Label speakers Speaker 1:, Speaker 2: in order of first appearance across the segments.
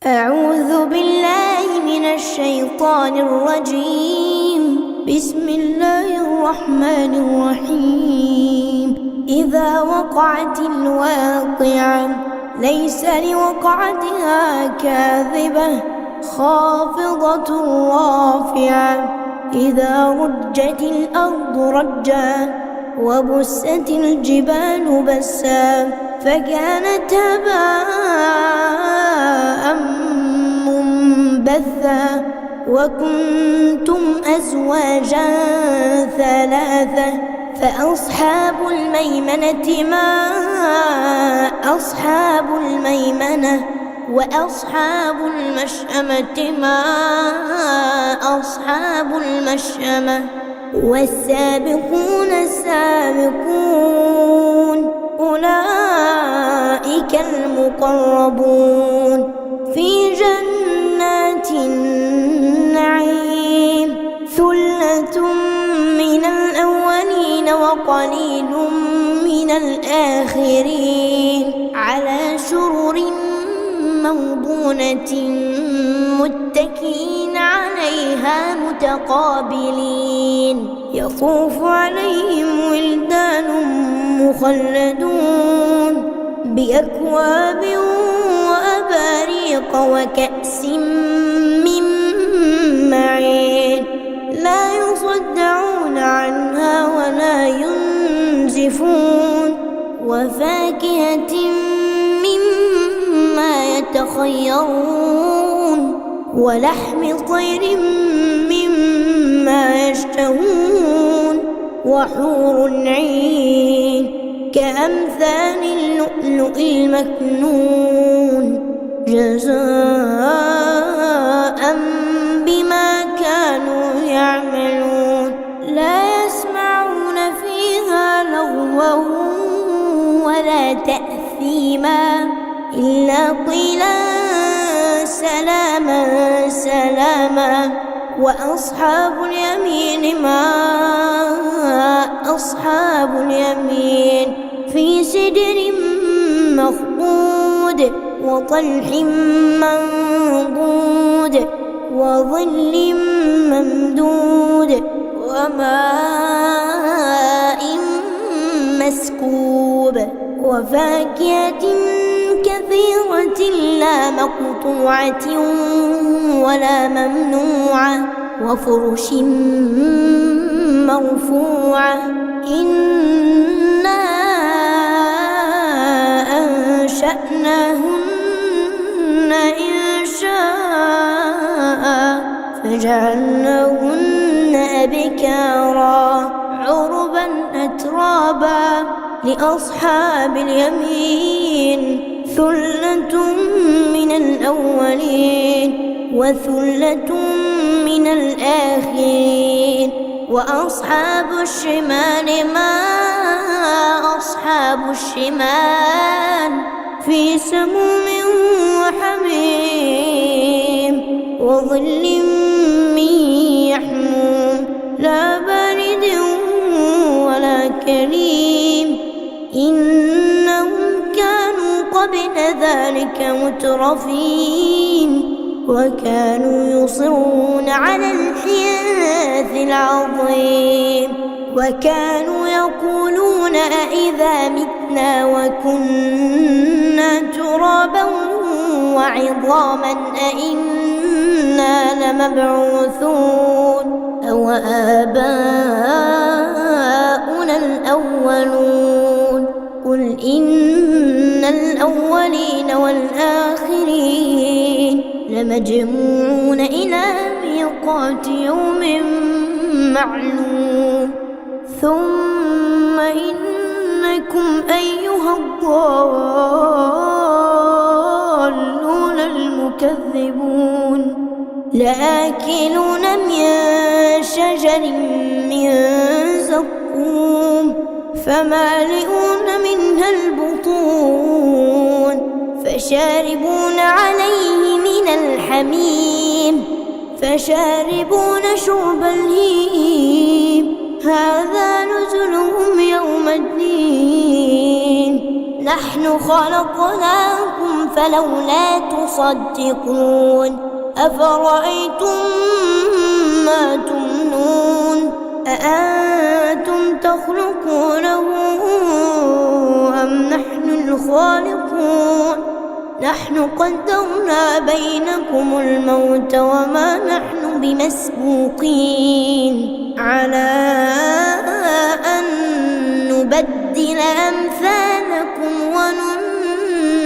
Speaker 1: أعوذ بالله من الشيطان الرجيم. بسم الله الرحمن الرحيم. إذا وقعت الواقعة ليس لوقعتها كاذبة خافضة رافعة. إذا رجت الأرض رجا وبست الجبال بسا فكانت هباء منبثا وكنتم أزواجا ثلاثة فأصحاب الميمنة ما أصحاب الميمنة وأصحاب المشأمة ما أصحاب المشأمة والسابقون السابقون أولئك المقربون في جنات النعيم. ثلة من الأولين وقليل من الآخرين على سرر موضونة متكئين عليها متقابلين. يطوف عليهم ولدان مخلدون بأكواب وأباريق وكأس من معين لا يصدعون عنها ولا ينزفون وفاكهة مما يتخيرون ولحم طير مما يشتهون وحور عين كأمثال اللؤلؤ المكنون جزاء بما كانوا يعملون. لا يسمعون فيها لغوا ولا تأثيما إلا قيلا سلاما سلاما. وأصحاب اليمين ما أصحاب اليمين في سدر مخضود وطلح منضود وظل ممدود وماء مسكوب وفاكهة كثيرة لا مقطوعة ولا ممنوعة وفرش مرفوعة. إنا أنشأناهن إنشاء فجعلناهن أبكارا عربا أترابا لأصحاب اليمين. ثلة من الأولين وثلة من الآخرين. وأصحاب الشمال ما أصحاب الشمال في سموم وحميم وظل من يحموم لا بارد ولا كريم. إنهم كانوا قبل ذلك مترفين وكانوا يصرون على الحنث العظيم وكانوا يقولون أإذا متنا وكنا ترابا وعظاما أإنا لمبعوثون أو آباؤنا الأولون. قل إن الأولين والآخرين لمجموعون إلى ميقات يوم معلوم. ثم إنكم أيها الضالون المكذبون لآكلون من شجر من زقوم فمالئون منها البطون فشاربون عليه من الحميم فشاربون شرب الهيم هذا نزلهم يوم الدين. نحن خلقناكم فلولا تصدقون أفرأيتم ما تمنون أأنتم تخلقونه أم نحن الخالقون نحن قدرنا بينكم الموت وما نحن بمسبوقين على أن نبدل أمثالكم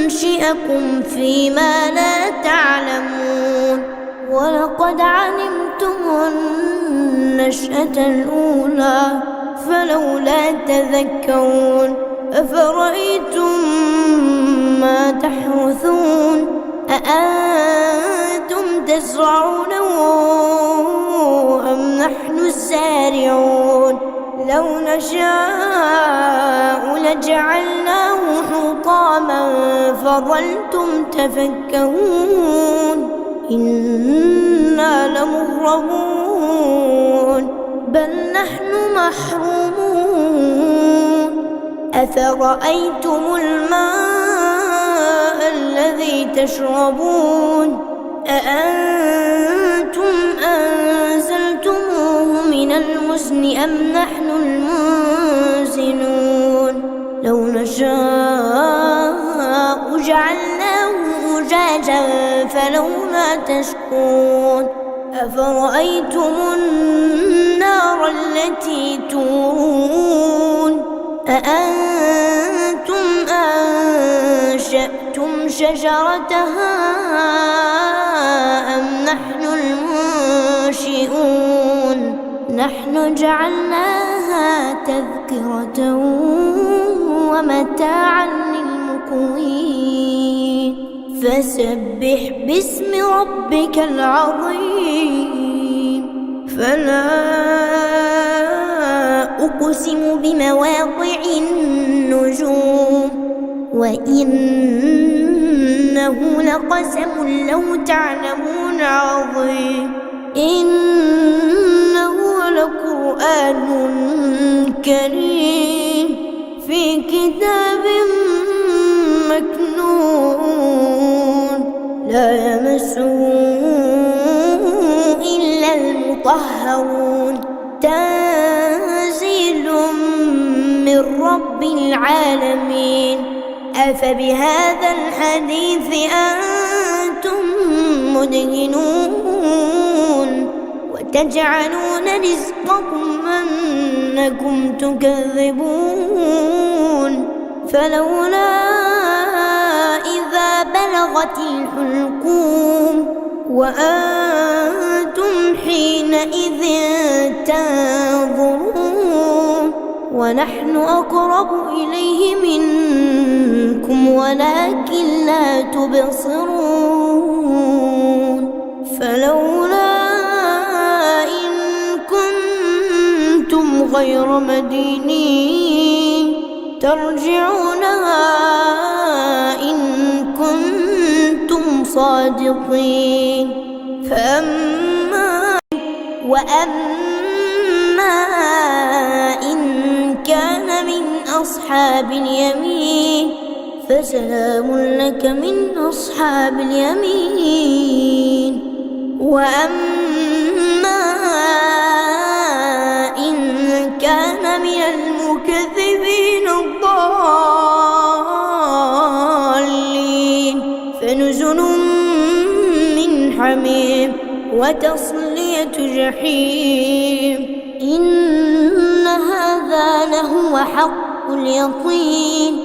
Speaker 1: وننشئكم فيما لا تعلمون ولقد علمتم النشأة الأولى فلولا تذكرون أفرأيتم ما تحرثون أأنتم تزرعونه أم نحن الزارعون لو نشاء لجعلناه حطاما فظلتم تفكهون إنا لمغرمون بل نحن محرومون أفرأيتم الماء الذي تشربون أأنتم أنزلتموه من المزن أم نحن المنزلون لو نشاء جعلناه أجاجا فلولا تشكرون أفرأيتم النار التي تورون أأنتم أنشأتم شجرتها أم نحن المنشئون نحن جعلناها تذكرة ومتاعا للمقوين فسبح باسم ربك العظيم فلا أقسم بمواقع النجوم وإنه لقسم لو تعلمون عظيم إنه لقرآن كريم في كتاب مكنون لا يمسه إلا المطهرون تنزيل من رب العالمين أفبهذا الحديث أنتم مدهنون وتجعلون رزقكم أنكم تكذبون فلولا إذا بلغت الحلقوم وأنتم حينئذ تنظرون ونحن أقرب إليه منكم ولكن لا تبصرون فلولا إن كنتم غير مدينين ترجعونها إن كنتم صادقين وأما إن كان من أصحاب اليمين فسلام لك من أصحاب اليمين وأما إن كان من المكذبين الضالين فنزل من حميم وتصلية جحيم إن هذا لهو حق اليقين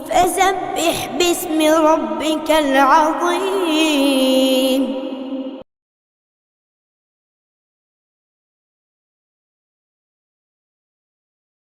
Speaker 1: فسبح باسم ربك العظيم